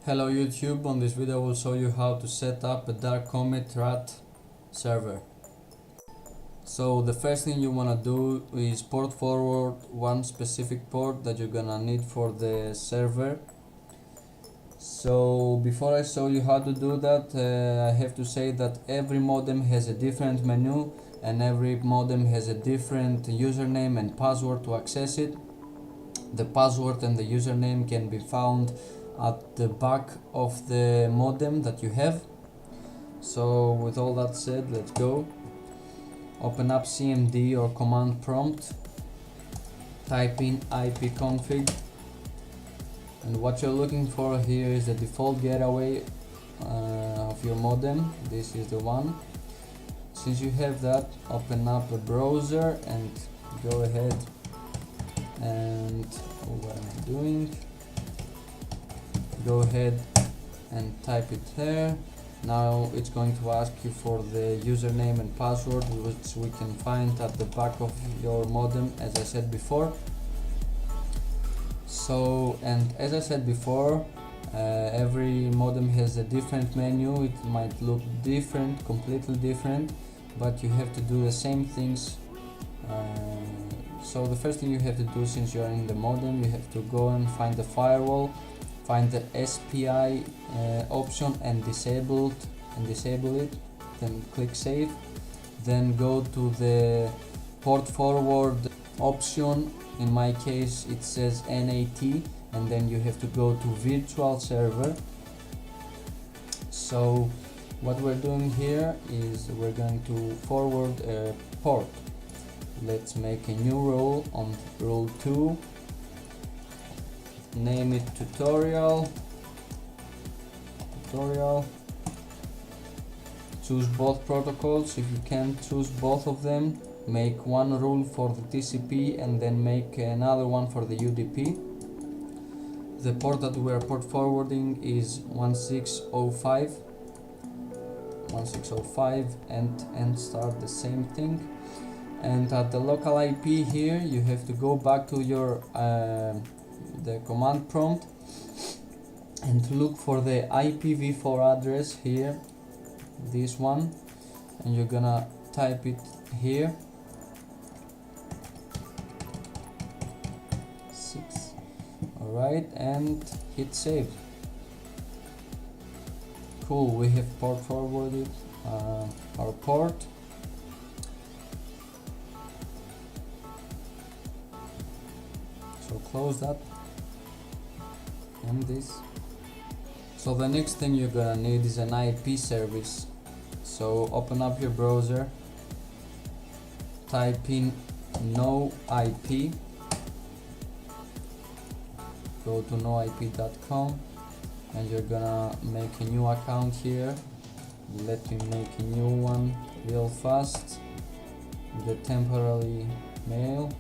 Hello YouTube, on this video I will show you how to set up a DarkComet RAT server. So the first thing you wanna do is port forward one specific port that you're gonna need for the server. So before I show you how to do that, I have to say that every modem has a different menu and every modem has a different username and password to access it. The password and the username can be found at the back of the modem that you have. So with all that said, let's go. Open up CMD or command prompt, type in ipconfig, and what you're looking for here is the default gateway of your modem. This is the one. Since you have that, open up a browser and go ahead and what am I doing? Go ahead and type it there. Now it's going to ask you for the username and password, which we can find at the back of your modem, as I said before. So, and as I said before, every modem has a different menu. It might look different, completely different, but you have to do the same things. So the first thing you have to do, since you are in the modem, you have to go and find the firewall, find the SPI option and disable it, then click save, then go to the port forward option. In my case it says NAT, and then you have to go to virtual server. So what we're doing here is we're going to forward a port. Let's make a new role on role 2, name it tutorial, choose both protocols. If you can choose both of them, make one rule for the TCP and then make another one for the UDP. The port that we are port forwarding is 1605 and start the same thing. And at the local IP here, you have to go back to your the command prompt and look for the IPv4 address here, this one, and you're gonna type it here, 6. Alright, and hit save. Cool, we have port forwarded our port. So close that and this. So the next thing you're gonna need is an IP service. So open up your browser, type in noip, go to noip.com, and you're gonna make a new account here. Let me make a new one real fast. The temporary mail,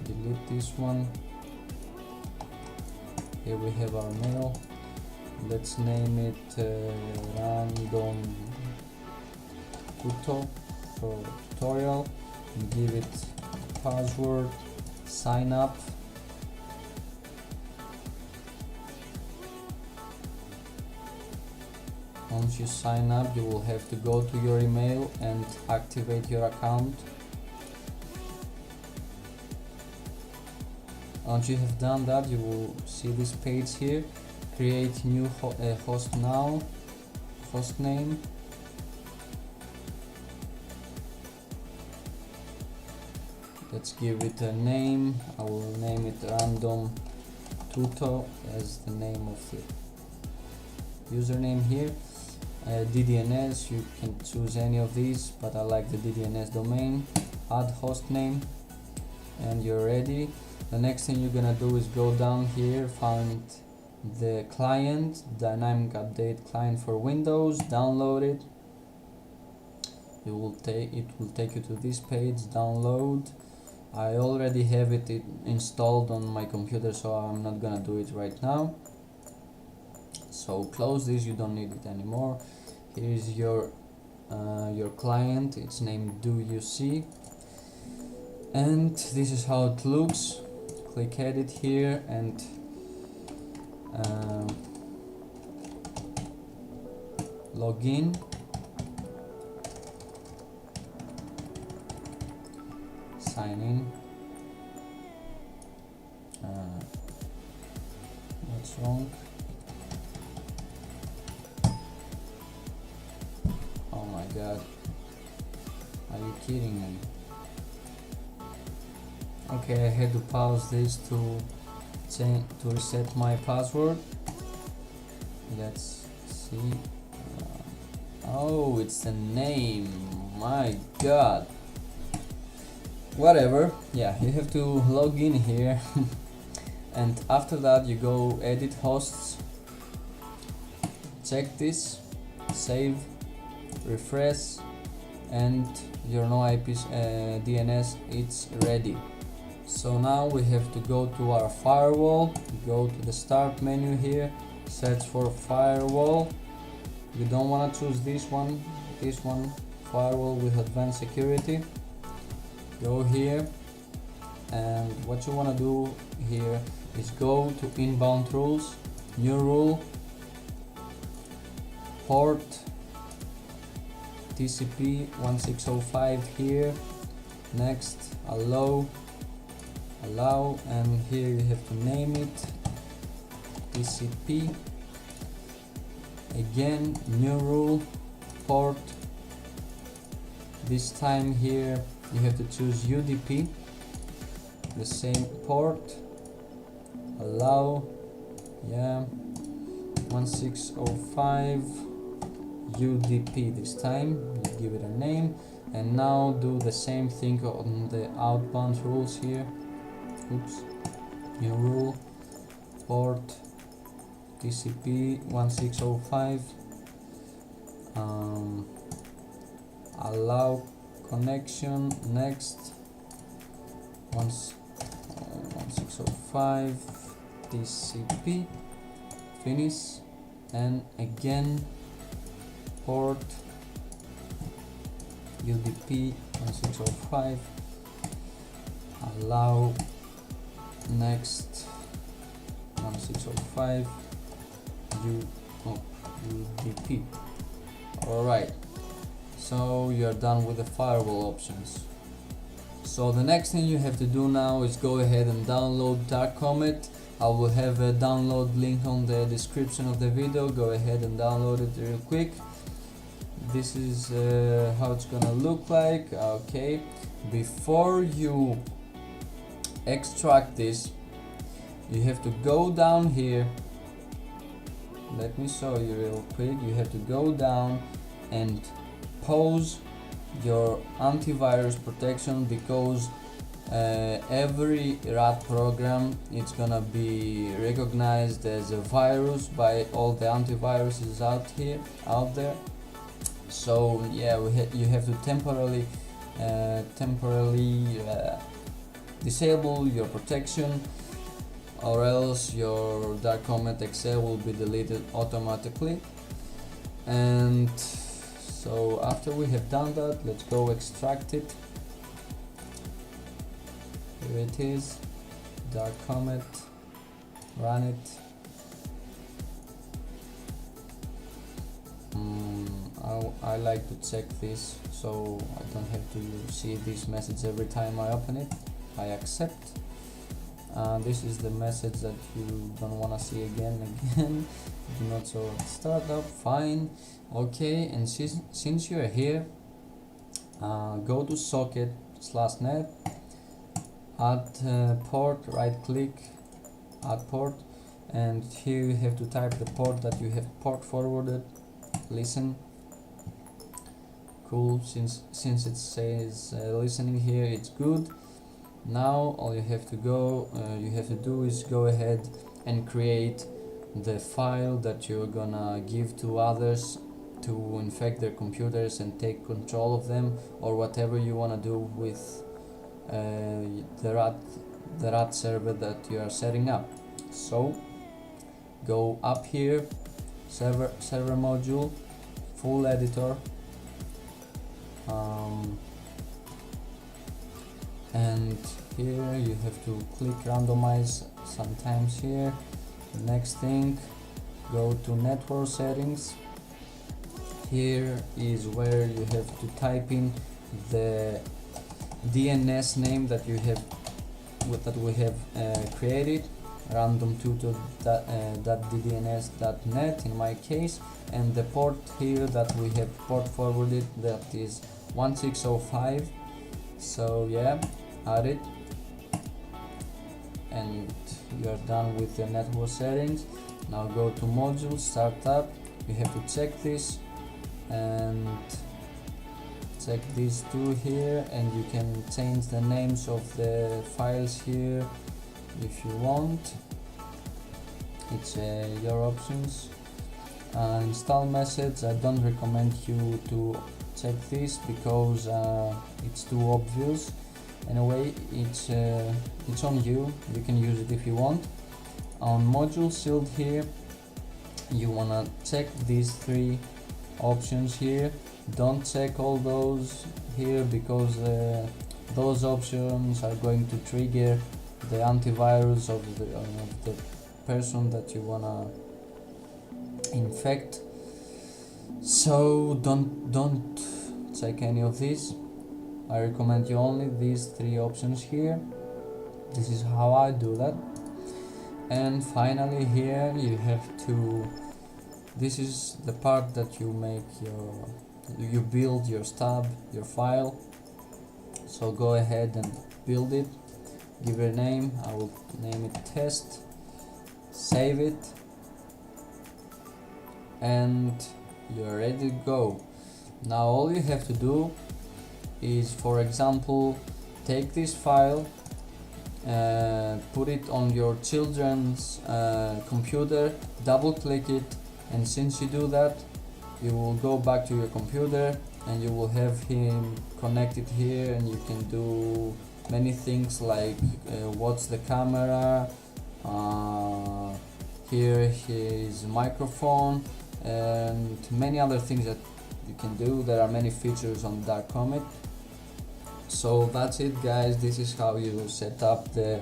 delete this one. Here we have our mail. Let's name it random tutorial and give it password, sign up. Once you sign up, you will have to go to your email and activate your account. Once you have done that, you will see this page here. Create new host now, host name. Let's give it a name. I will name it random tuto as the name of the username here. DNS, you can choose any of these, but I like the DNS domain. Add host name, and you're ready. The next thing you're gonna do is go down here, find the client, dynamic update client for Windows, download it. It will take you to this page, download. I already have it installed on my computer, so I'm not gonna do it right now. So close this, you don't need it anymore. Here is your client, it's named DoYouSee, and this is how it looks. Click edit here and login, sign in. What's wrong? Oh my god, are you kidding me? Okay, I had to pause this to reset my password. Let's see. Oh, it's the name. My god. Whatever. Yeah, you have to log in here. And after that you go edit hosts, check this, save, refresh, and your noip DNS it's ready. So now we have to go to our firewall, go to the start menu here, search for firewall. You don't want to choose this one, firewall with advanced security. Go here, and what you want to do here is go to inbound rules, new rule, port TCP 1605 here, next allow, and here you have to name it TCP. Again, new rule, port. This time here you have to choose UDP, the same port, allow, yeah, 1605 UDP. This time you give it a name, and now do the same thing on the outbound rules here. Oops, new rule, port TCP 1605, allow connection, next 1605 TCP, finish, and again port UDP 1605, allow, next 1605 UDP. Alright, so you're done with the firewall options. So the next thing you have to do now is go ahead and download DarkComet. I will have a download link on the description of the video. Go ahead and download it real quick. This is how it's gonna look like. Okay, before you extract this, you have to go down here. Let me show you real quick. You have to go down and pause your antivirus protection, because every RAT program it's gonna be recognized as a virus by all the antiviruses out there. So yeah, you have to temporarily disable your protection, or else your DarkComet Excel will be deleted automatically. And so after we have done that, let's go extract it. Here it is, DarkComet, run it. I like to check this so I don't have to see this message every time I open it. I accept. This is the message that you don't want to see again. Do not show startup. Fine. Okay, and since you're here, go to socket/net, add port, right click, add port, and here you have to type the port that you have port forwarded. Listen. Cool, since it says listening here, it's good. Now all you have to do is go ahead and create the file that you're gonna give to others to infect their computers and take control of them, or whatever you want to do with the RAT server that you are setting up. So go up here, server module, full editor, and here you have to click randomize sometimes here. Next thing, go to network settings, here is where you have to type in the DNS name that you have that we have created, random.ddns.net in my case, and the port here that we have port forwarded, that is 1605. So yeah, add it, and you are done with your network settings. Now go to modules, startup. You have to check this and check these two here, and you can change the names of the files here if you want. It's your options. Install message, I don't recommend you to check this because it's too obvious. Anyway, it's on you. You can use it if you want. On module shield here, you wanna check these three options here. Don't check all those here because those options are going to trigger the antivirus of the person that you wanna infect. So don't check any of these. I recommend you only these three options here. This is how I do that. And finally here you have to, this is the part that you make you build your stub, your file. So go ahead and build it, give it a name. I will name it test, save it, and you're ready to go. Now all you have to do is, for example, take this file, put it on your children's computer, double click it, and since you do that, you will go back to your computer and you will have him connected here, and you can do many things like watch the camera, hear his microphone, and many other things that you can do. There are many features on DarkComet. So that's it, guys. This is how you set up the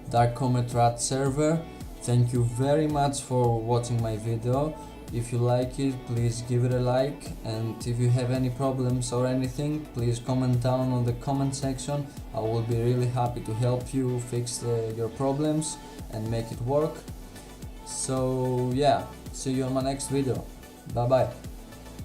DarkComet RAT server. Thank you very much for watching my video. If you like it, please give it a like, and if you have any problems or anything, please comment down on the comment section. I will be really happy to help you fix your problems and make it work. So yeah, see you on my next video. Bye bye.